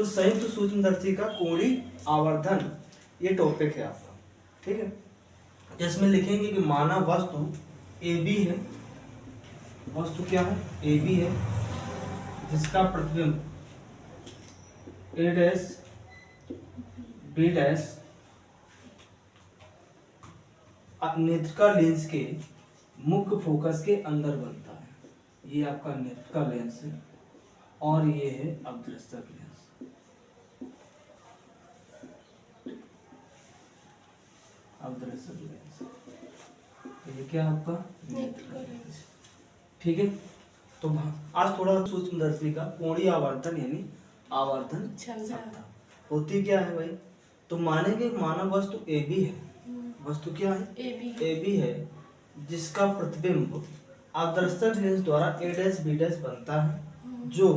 संयुक्त सूक्ष्मदर्शी का कोणीय आवर्धन ये टॉपिक है आपका, ठीक है। जिसमें लिखेंगे कि मानव वस्तु AB है, वस्तु क्या है AB है, जिसका प्रतिबिंब A डैश B डैश नेत्रिका लेंस के मुख्य फोकस के अंदर बनता है। ये आपका नेत्रिका लेंस है और ये है अवदृश्यक लेंस। अवदृश्यक लेंस ये क्या आपका नेत्रिका लेंस, ठीक है। तो आज थोड़ा सूक्ष्मदर्शी का कोणीय आवर्धन यानी आवर्धन क्षमता होती क्या है भाई। तो मानेंगे मानव वस्तु AB है, वस्तु क्या है AB है, जिसका प्रतिबिंब आदर्शक लेंस द्वारा A डैश B डैश बनता है, जो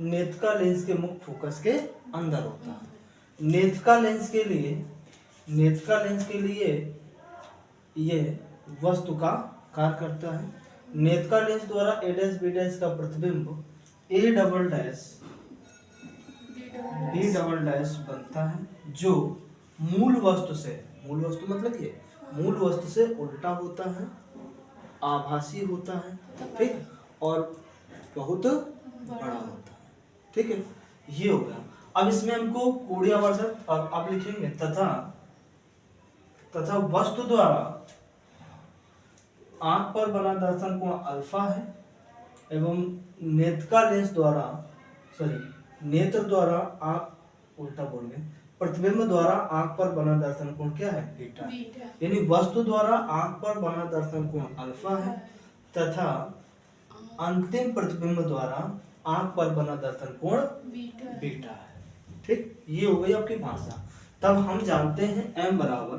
नेत्रिका लेंस के मुख्य फोकस के अंदर होता है। नेत्रिका लेंस के लिए ये वस्तु का कार्य करता है। नेत्रिका लेंस द्वारा A डैश B डैश का प्रतिबिंब A double dash B double dash बनता है, जो मूल वस्तु मतलब ये मूल वस्तु से उल्टा होता है, आभासी होता है, ठीक, और बहुत बड़ा होता है, ठीक है। ये हो गया। अब इसमें हमको कोणीय आवर्धन अब लिखेंगे तथा वस्तु द्वारा आंख पर बना दर्शन कोण अल्फा है एवं नेत्र द्वारा आंख उल्टा बोल गए, प्रतिबिंब द्वारा आंख पर बना दर्शन कोण क्या है बीटा, यानी वस्तु द्वारा आंख पर बना दर्शन कोण अल्फा है तथा अंतिम प्रतिबिंब द्वारा आंख पर बना दर्शन कोण बीटा है, ठीक। ये हो गई आपकी भाषा। तब हम जानते हैं m बराबर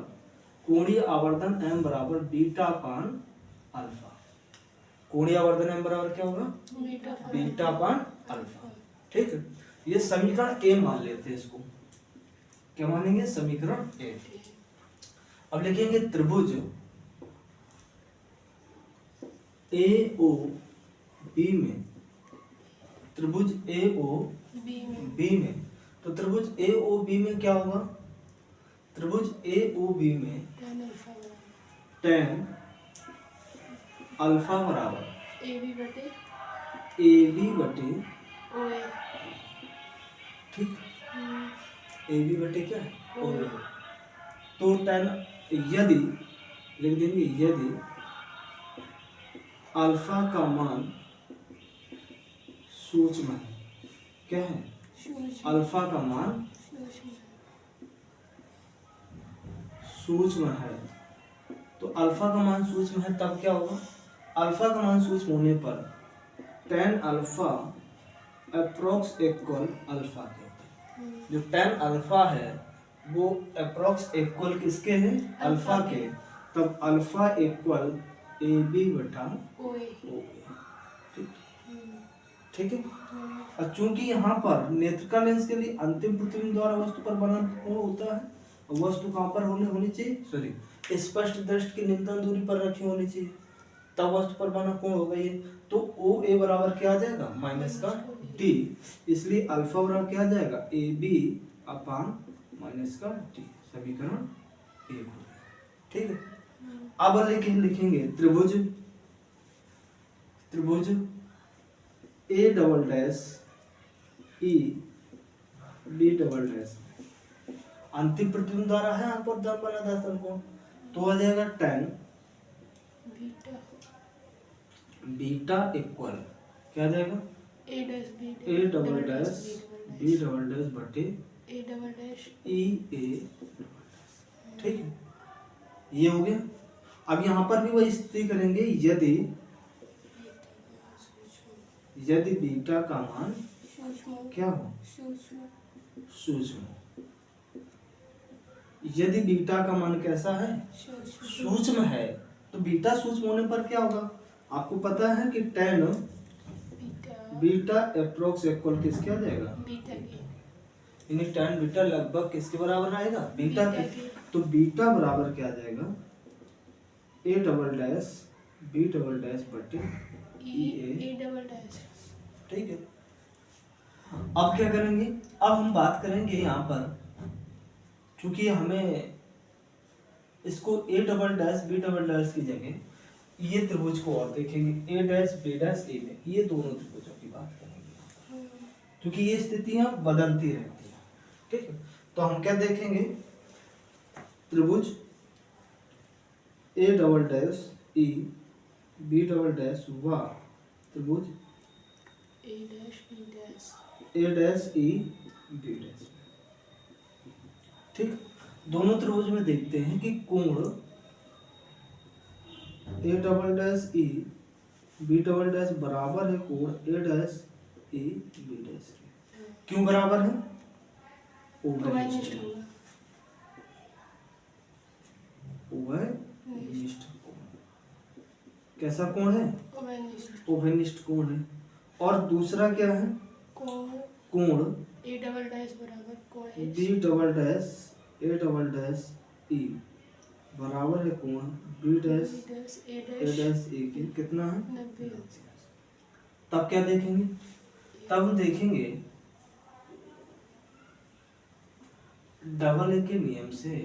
कोणीय आवर्धन m बराबर बीटा अपान अल्फा। कोणीय आवर्धन m बराबर क्या होगा बीटा अपान अल्फा, ठीक है। ये समीकरण A मान लेते हैं, इसको क्या मानेंगे समीकरण A। अब लिखेंगे त्रिभुज AOB में, त्रिभुज AOB में, तो त्रिभुज AOB में क्या होगा, त्रिभुज AOB में tan अल्फा बराबर AB बटे ठीक, AB बटे क्या है OA। तो tan यदि लिख देंगे यदि अल्फा का मान सूक्ष्म है, क्या है अल्फा का मान सूक्ष्म है, तो अल्फा का मान सूक्ष्म है तब क्या होगा, अल्फा का मान सूक्ष्म होने पर tan alpha approx equal alpha के, जो tan अल्फा है वो अप्रोक्स इक्वल किसके हैं अल्फा के, तब अल्फा इक्वल AB बटा OA, ठीक है। और चूंकि यहाँ पर नेत्रिका लेंस के लिए अंतिम प्रतिबिंब द्वारा वस्तु पर बना कोण होता है, वस्तु कहाँ पर होनी चाहिए स्पष्ट दृष्टि की न्यूनतम दूरी पर रखी होनी चाहिए, तब वस्तु पर बना कोण होगा ये। तो OA बराबर क्या आ जाएगा माइनस का D, इसलिए अल्फा बराबर क्या आ जाएगा AB अपान माइनस का D, समीकरण 1 हो गया, ठीक है। अब लिखेंगे त्रिभुज A double dash E B double dash अंतिम प्रतिबिंब द्वारा है यहाँ पर दर्पण बना दर्पण कोण, तो आ जाएगा tan बीटा इक्वल क्या आ जाएगा A double dash B double dash बटे E A, ठीक है। ये हो गया। अब यहाँ पर भी वही स्थिति करेंगे, यदि बीटा का मान क्या हो सूक्ष्म, यदि बीटा का मान कैसा है सूक्ष्म है, तो बीटा सूक्ष्म होने पर क्या होगा, आपको पता है कि tan बीटा अप्रोक्स इक्वल किसके आ जाएगा यानी tan बीटा लगभग किसके बराबर आएगा बीटा के, तो बीटा बराबर क्या आ जाएगा A double dash B double dash बटे E A डबल डैश, ठीक है। अब क्या करेंगे अब हम बात करेंगे यहाँ पर, चूंकि हमें इसको A double dash B double dash की जगह ये त्रिभुज को और देखेंगे, A dash B dash A में, ये दोनों त्रिभुजों की बात करेंगे, क्योंकि ये स्थितियां बदलती रहती हैं। ठीक है, तो हम क्या देखेंगे, त्रिभुज A double dash E B double dash व त्रिभुज A dash E B dash. ठीक, दोनों त्रिभुज में देखते हैं कि कोण A double dash E B double dash बराबर है कोण A dash E B dash के। क्यों बराबर है? उभयनिष्ठ कोण। कैसा कोण है? उभयनिष्ठ कोण है। और दूसरा क्या है? कोण ए डबल डैश बराबर कोण B double dash A double dash E बराबर है कोण B dash A dash A के। कितना है? 90। तब क्या देखेंगे? तब हम देखेंगे डबल ए के नियम से।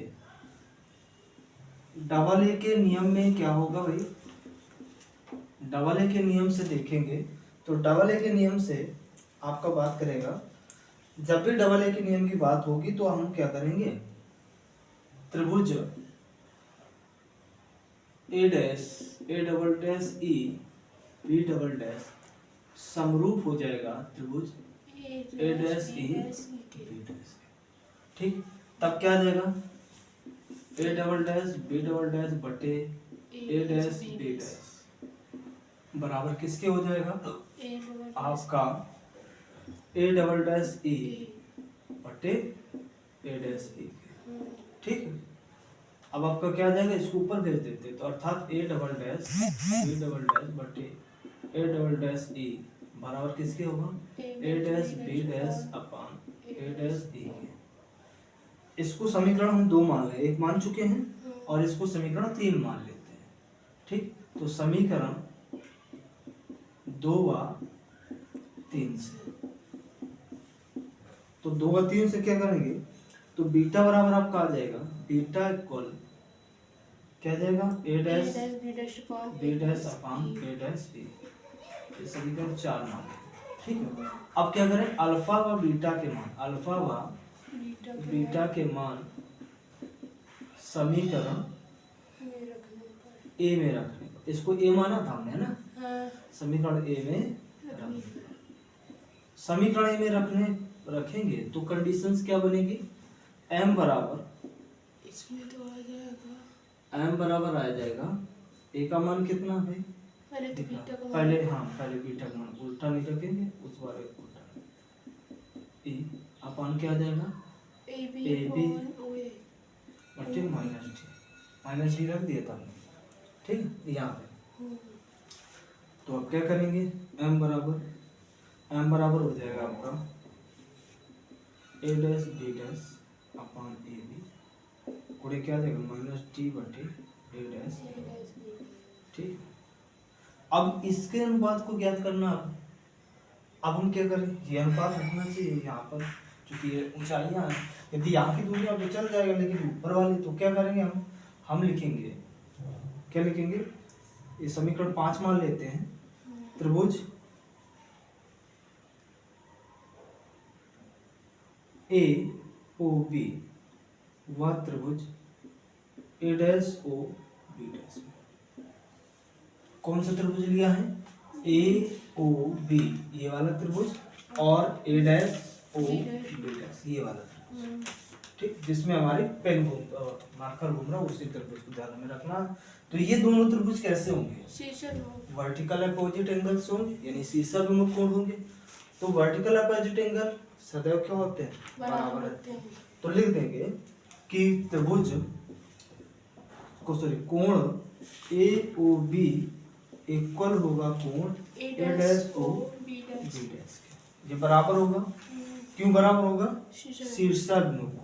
डबल ए के नियम में क्या होगा भाई? डबल ए के नियम से देखेंगे तो डबल ए के नियम से आपका बात करेगा, जब भी डबल ए के नियम की बात होगी तो हम क्या करेंगे, त्रिभुज A dash A double dash E B double dash समरूप हो जाएगा त्रिभुज A dash E B dash. ठीक, तब क्या आ जाएगा, A double dash B double dash बटे ए डैश बी डैश बराबर किसके हो जाएगा? आपका ए डबल डैश ई बटे ए डैश ई। ठीक, अब आपका क्या आ जाएगा, इसको ऊपर भेज देते तो अर्थात A double dash B double dash बटे ए डबल डैश ई बराबर किसके होगा? A dash B dash upon A dash E के। इसको समीकरण हम 2 मान रहे हैं, 1 मान चुके हैं और इसको समीकरण 3 मान लेते हैं। ठीक, तो समीकरण 2 व 3 से, तो 2 व 3 से क्या करेंगे, तो बीटा बराबर आपका आ जाएगा, बीटा इक्वल क्या जाएगा, ए dash B dash upon A dash B. ये समीकरण 4 मान। ठीक है, अब क्या करें, अल्फा व बीटा के मान, अल्फा व बीटा के मान समीकरण ए में रखने। इसको ए माना था हमने, है ना? समीकरण ए में समीकरण ए में रखेंगे तो कंडीशंस क्या बनेगी, m बराबर, इसमें तो आ जाएगा m बराबर आ जाएगा a का मान कितना है, पहले तो बीटा का पहले पहले बीटा का मान उल्टा नहीं रखेंगे, उस बार उल्टा e अपान क्या आ जाएगा, ए बी बटे माइनस टी रख दिया था हमने। ठीक, यहाँ पे तो अब क्या करेंगे, m बराबर हो जाएगा आपका A dash B dash upon A B कोड़े क्या देगा, माइनस टी बटे ए डैश। ठीक, अब इसके अनुपात को ज्ञात करना। अब हम क्या करें, ये अनुपात रखना चाहिए यहाँ पर, क्योंकि ये ऊंचाइयाँ हैं, यदि यहाँ की दूरी तो चल जाएगा, लेकिन ऊपर वाली तो क्या करेंगे हम लिखेंगे, क्या लिखेंगे, ये समीकरण 5 मान लेते हैं, त्रिभुज ए ओ बी व त्रिभुज A dash O B dash. कौन सा त्रिभुज लिया है, ए ओ बी ये वाला त्रिभुज और ए डैश ओ बी डैश ये वाला त्रिभुज। ठीक, जिसमें हमारी पेन मार्कर घूम रहा है उसी त्रिभुज को ध्यान में रखना। तो ये दोनों त्रिभुज कैसे होंगे, वर्टिकल अपोजिट एंगल से होंगे, यानी शीर्षाभिमुख कोण होंगे। तो वर्टिकल अपोजिट एंगल सदैव क्या होते हैं, बराबर रहते हैं। तो लिख देंगे कि त्रिभुज को कोण ए ओ बी इक्वल होगा कोण A dash O B dash के। ये बराबर होगा, क्यों बराबर होगा, शीर्षाभिमुख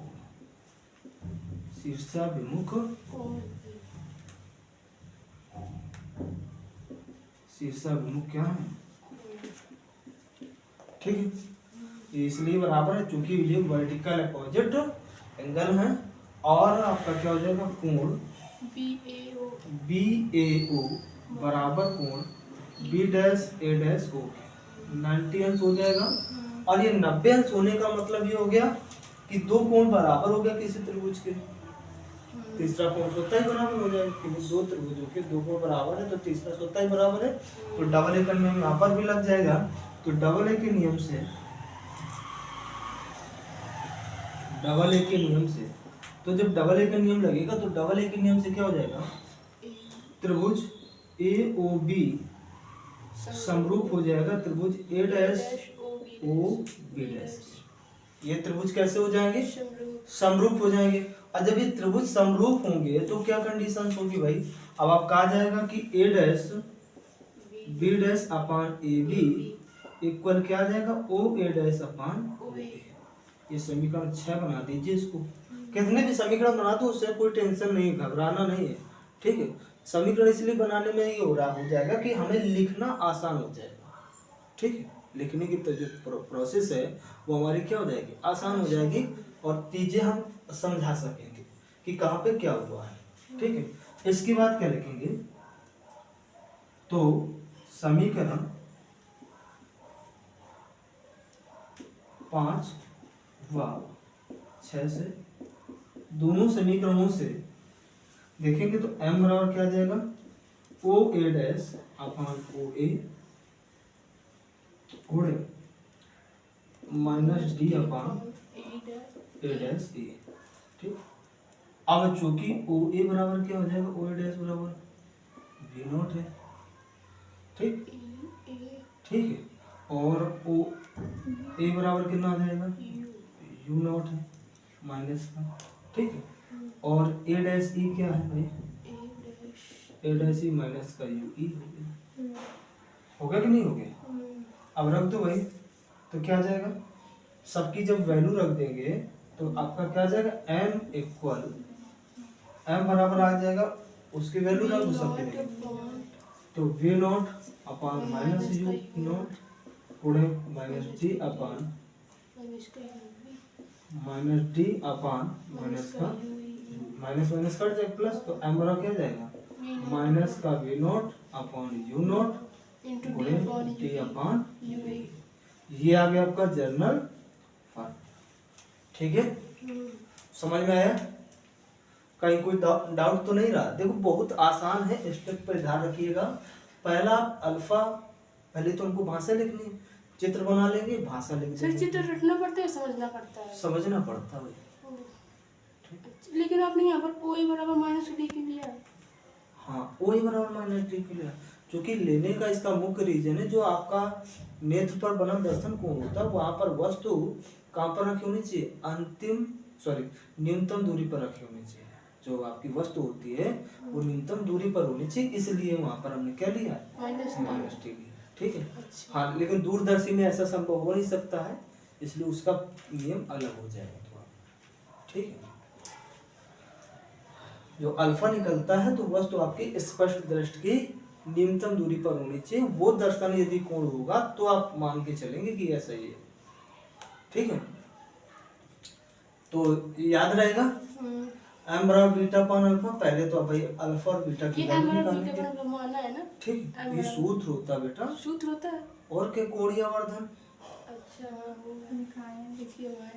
शीर्षाभिमुख क्या है। ठीक है, ये इसलिए बराबर है क्योंकि ये वर्टिकल अपोजिट एंगल है। और आपका क्या हो जाएगा, कोण बी ए ओ बराबर कोण B dash A dash O 90 अंश हो जाएगा। और ये 90 अंश होने का मतलब ये हो गया कि दो कोण बराबर हो गया किसी त्रिभुज के। तीसरा कोण स्वतः ही बराबर हो जाएगा क्योंकि दो त्रिभुजों के दो कोण बराबर है तो तीसरा स्वतः ही बराबर है। तो डबल ए का नियम यहाँ पर भी लग जाएगा। तो डबल ए के नियम से तो जब डबल ए का नियम लगेगा तो डबल ए के नियम से क्या हो जाएगा, त्रिभुज ए ओ बी समरूप हो जाएगा त्रिभुज A dash O B dash. ये त्रिभुज कैसे हो जाएंगे, समरूप हो जाएंगे। और जब ये त्रिभुज समरूप होंगे तो क्या कंडीशन होगी भाई, अब आप कहा जाएगा कि A dash B dash upon A B equal क्या आ जाएगा, ओ ए डैश अपान ओ ए। ये समीकरण 6 बना दीजिए इसको। कितने भी समीकरण बना दो उससे कोई टेंशन नहीं, घबराना नहीं है, ठीक है। समीकरण इसलिए बनाने में ये हो जाएगा कि हमें लिखना आसान हो जाएगा, ठीक है। लिखने की तो जो प्रोसेस है वो हमारी क्या हो जाएगी, आसान हो जाएगी और चीजें हम समझा सकेंगे कि कहाँ पे क्या हुआ है, ठीक है। इसके बाद क्या लिखेंगे, तो समीकरण 5 व 6 से दोनों समीकरणों से देखेंगे तो m बराबर क्या आ जाएगा, ओ ए डैश अपान ओ ए गुणे minus D upon A dash ए, ठीक। अब चूंकि ओ ए बराबर क्या हो जाएगा, ओ ए डैश बराबर वी नॉट है, ठीक ठीक है। और ओ ए बराबर कितना आ जाएगा, यू नॉट है माइनस का, ठीक है। और ए डैश ई क्या है भाई, ए डैश ई माइनस का यू ई हो गया कि नहीं हो गया। अब रख दो भाई, तो क्या आ जाएगा, सबकी जब वैल्यू रख देंगे तो आपका क्या आ जाएगा, m इक्वल m बराबर आ जाएगा उसकी वैल्यू रख दो सबके, तो V not upon minus U not गुणे minus D upon minus D upon minus का माइनस माइनस कट जाएगा प्लस, तो m बराबर क्या जाएगा, माइनस का we not upon you not गुणे डी अपान ये आ गया आपका जर्नल फॉर्म, ठीक है। समझ में आया, कहीं कोई डाउट तो नहीं रहा। देखो बहुत आसान है, स्टेप पर ध्यान रखिएगा। पहला अल्फा, पहले तो हमको भाषा लिखनी है, चित्र बना लेंगे, भाषा लिख देंगे। चित्र रटना पड़ता है, समझना पड़ता है, समझना पड़ता है। लेकिन आपने यहाँ पर ओ ए बराबर माइनस डी के लिया है। हाँ, ओ ए बराबर माइनस डी के लिया, क्योंकि लेने का इसका मुख्य रीजन है जो आपका नेत्र पर बना दर्शन कोण होता है वहां पर वस्तु कहाँ पर रखी होनी चाहिए, न्यूनतम दूरी पर रखी होनी चाहिए। जो आपकी वस्तु होती है वो न्यूनतम दूरी पर होनी चाहिए, इसलिए वहां पर हमने क्या लिया, माइनस डी लिया, ठीक है। हाँ, लेकिन दूरदर्शी में ऐसा संभव हो नहीं सकता है, इसलिए उसका नियम अलग हो जाएगा थोड़ा, ठीक है। जो अल्फा निकलता है तो वस्तु आपकी स्पष्ट दृष्टि की न्यूनतम दूरी पर होनी चाहिए, वो दर्शन यदि कोण होगा तो आप मान के चलेंगे कि ऐसा ही है, ठीक है। तो याद रहेगा m बराबर बीटा अपान अल्फा। पहले तो भाई अल्फा और बीटा की वैल्यू निकालेंगे, ठीक। ये सूत्र होता है बेटा, सूत्र होता है और क्या, कोणीय आवर्धन। अच्छा,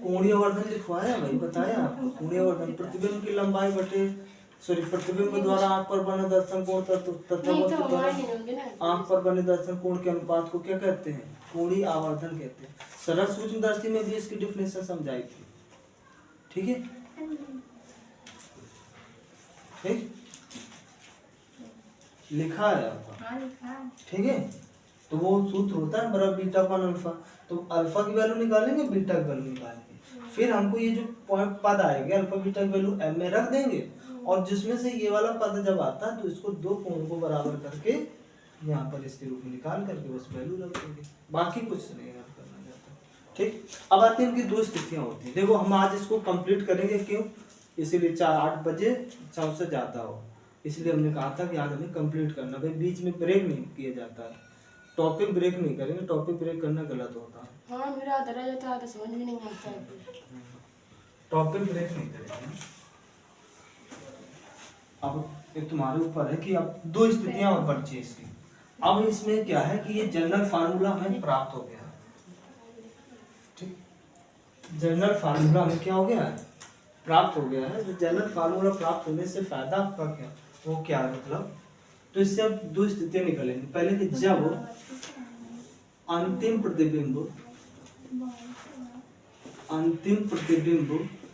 कोणीय आवर्धन लिखवाया भाई, बताया आपको। कोणीय आवर्धन प्रतिबिंब की लंबाई बटे प्रतिबिंब द्वारा आंख पर बने दर्शन कोण तथा आंख पर बने दर्शन कोण के अनुपात को क्या कहते हैं, कोणीय आवर्धन कहते हैं। सरल सूक्ष्मदर्शी में भी इसकी डिफिनेशन समझाई थी, ठीक है, ठीक लिखा है आपका, ठीक है। तो वो सूत्र होता है बराबर बीटा अपान अल्फा। तो अल्फा की वैल्यू निकालेंगे, बीटा की वैल्यू निकालेंगे, फिर हमको ये जो पद आएगा अल्फा बीटा की वैल्यू m में रख देंगे, और जिसमें से ये वाला पद जब आता है तो इसको दो कोण को बराबर करके यहाँ पर इसके रूप में निकाल करके बस वैल्यू रख देंगे, बाकी कुछ नहीं करना चाहता, ठीक। अब आती है इनकी दो स्थितियाँ होती हैं। देखो हम आज इसको कंप्लीट करेंगे, क्यों, इसीलिए 8 बजे से ज़्यादा हो, इसलिए हमने कहा था कि आज हमें कंप्लीट करना, भाई बीच में ब्रेक नहीं किया जाता है। टॉपिक ब्रेक नहीं करेंगे, टॉपिक ब्रेक करना गलत होता है। हाँ मेरा आधा रह जाता है, आधा समझ में नहीं आता है। टॉपिक ब्रेक नहीं करेंगे। अब ये तुम्हारे ऊपर है कि अब दो स्थितियां और बची इसकी। अब इसमें क्या है कि ये जनरल फार्मूला हमें प्राप्त हो गया, ठीक, जनरल फार्मूला हमें क्या हो गया है, प्राप्त हो गया है। तो जनरल फार्मूला प्राप्त होने से फायदा आपका क्या, वो क्या है मतलब, तो इससे अब दो स्थितियां निकलेंगी। पहले कि जब अंतिम प्रतिबिंब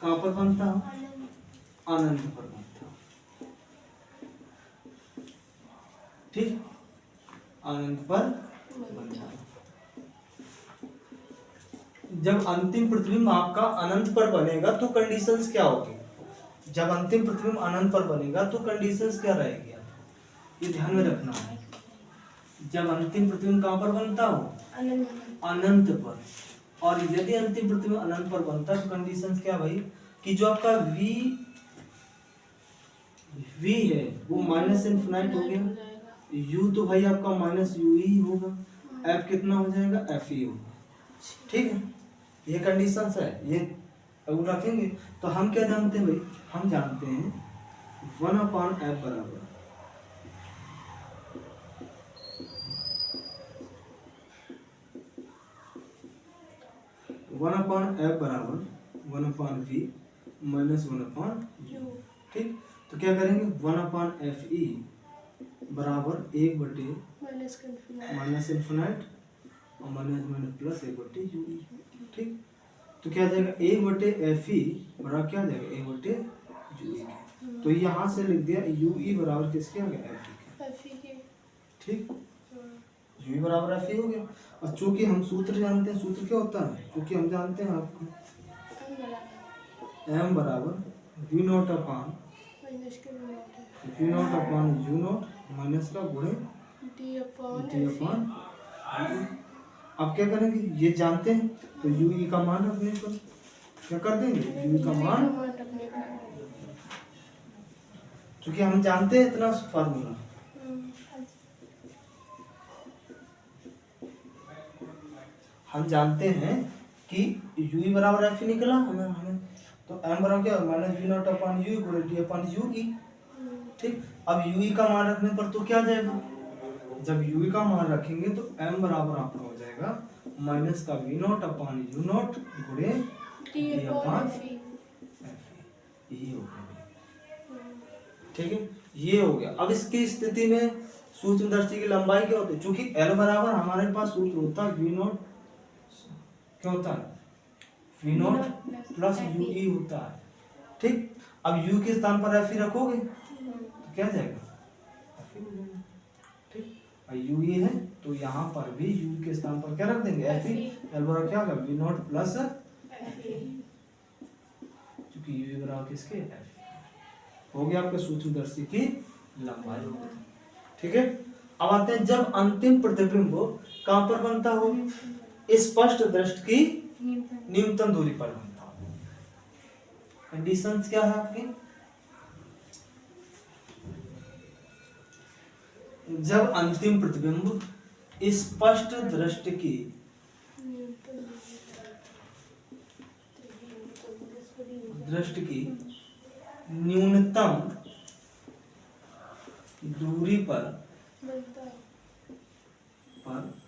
कहाँ पर बनता है, अनंत पर बनता है, ठीक, अनंत पर बनता है। जब अंतिम प्रतिबिंब आपका अनंत पर बनेगा तो कंडीशंस क्या होगी, जब अंतिम प्रतिबिंब अनंत पर बनेगा तो कंडीशंस क्या रहेगी, ये ध्यान में रखना है। जब अंतिम प्रतिबिंब कहाँ पर बनता हो, अनंत पर, और यदि अंतिम प्रतिबिंब अनंत पर बनता है तो कंडीशंस क्या भाई, कि जो आपका v है वो माइनस इनफिनाइट हो गया, u तो भाई आपका माइनस यू ही होगा, f कितना हो जाएगा, f ही होगा, ठीक है। ये कंडीशंस है, ये अगर रखेंगे तो हम क्या जानते हैं भाई, हम जानते हैं 1/f बराबर 1/f बराबर 1/v माइनस 1/u, ठीक। तो क्या करेंगे 1/fe बराबर 1/, माइनस इनफिनाइट और माइनस प्लस 1/u, ठीक। तो क्या जाएगा 1/fe बराबर क्या जाएगा 1/u। तो यहाँ से लिख दिया ue बराबर किसके आ गया, fe के, ठीक, ue बराबर fe हो गया। और चूंकि हम सूत्र जानते हैं, सूत्र क्या होता है, क्योंकि हम जानते हैं आपको m बराबर v not upon u not minus का गुणे d अपान। अब क्या करेंगे, ये जानते हैं तो u का मान रखने पर क्या कर देंगे, u का मान, क्योंकि हम जानते हैं इतना फार्मूला, हम जानते हैं कि u बराबर f निकला हमें तो m बराबर क्या minus v not upon u गुणे d अपान u ई, ठीक। अब u का मान रखने पर तो क्या जाएगा, जब u का मान रखेंगे तो m बराबर आपका हो जाएगा माइनस का v not upon u not गुणे d अपान f, ये हो गया, ठीक है, ये हो गया। अब इसकी स्थिति में सूक्ष्मदर्शी की लंबाई क्या होती है, चूंकि l बराबर हमारे पास सूत्र होता है v नॉट, क्या होता है v नॉट प्लस u ई होता है, ठीक। अब u के स्थान पर f रखोगे तो क्या जाएगा, ठीक, और u ई है तो यहाँ पर भी u के स्थान पर क्या रख देंगे, f l बराबर क्या होगा v नॉट प्लस क्योंकि u बराबर किसके, f हो गया आपके सूक्ष्मदर्शी की लंबाई, ठीक है। अब आते हैं जब अंतिम प्रतिबिंब कहां पर बनता हो, स्पष्ट दृष्टि की न्यूनतम दूरी पर बनता हो। कंडीशंस क्या है आपकी, जब अंतिम प्रतिबिंब स्पष्ट दृष्टि की न्यूनतम दूरी पर बनता,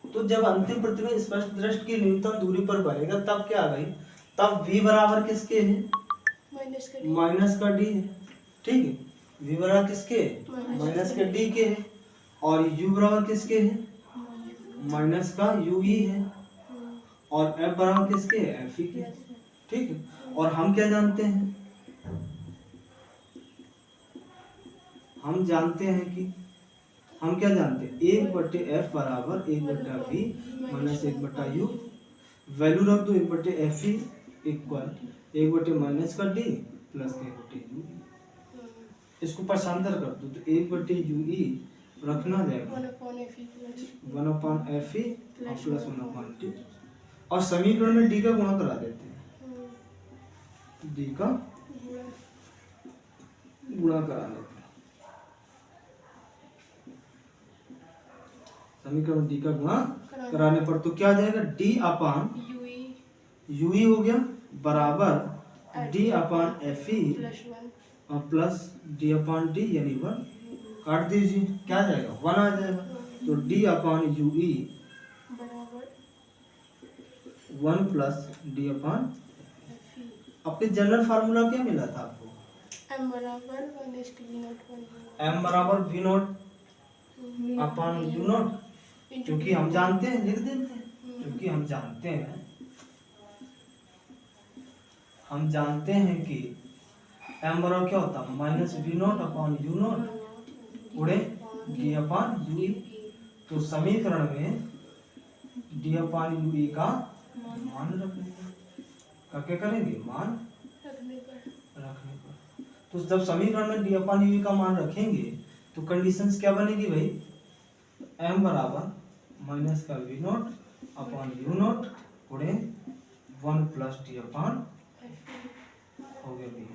तो जब अंतिम प्रतिबिंब स्पष्ट दृष्टि की न्यूनतम दूरी पर बनेगा तब क्या आ गई, तब v बराबर किसके है, माइनस का d है, ठीक है, v बराबर किसके, माइनस के d के है, और u बराबर किसके है, माइनस का u ही है, और f बराबर किसके है, f के, ठीक है। और हम क्या जानते हैं, हम जानते हैं कि हम क्या जानते हैं 1/f बराबर 1/v माइनस 1/u, वैल्यू रख दो 1/f इक्वल 1/ माइनस का d प्लस 1/u, इसको पक्षांतर कर दो तो 1/u रखना जाएगा 1/f प्लस 1/d, और समीकरण में d का गुणा करा देते हैं, d का गुणा करा देते हैं, समीकरण डी का गुणा कराने पर तो क्या आ जाएगा, डी अपान यू ई हो गया बराबर D upon F E plus D अपान डी यानी 1। काट दीजिए, क्या आ जाएगा 1 आ जाएगा। तो डी अपान यू ई बराबर 1 प्लस डी अपान, आपके जनरल फार्मूला क्या मिला था आपको, m बराबर 1:v0 m बराबर v not upon you naught, क्योंकि हम जानते हैं, लिख देते हैं, क्योंकि हम जानते हैं कि m बराबर क्या होता है minus v not upon you naught उड़े डी अपान यू ई। तो समीकरण में डी अपान यू ई का मान रखने का क्या करेंगे, मान रखने पर। तो जब समीकरण में डी अपान यू ई का मान रखेंगे तो कंडीशंस क्या बनेगी भाई, m बराबर माइनस का we not upon you naught उड़े 1 प्लस डी अपान हो गया भैया।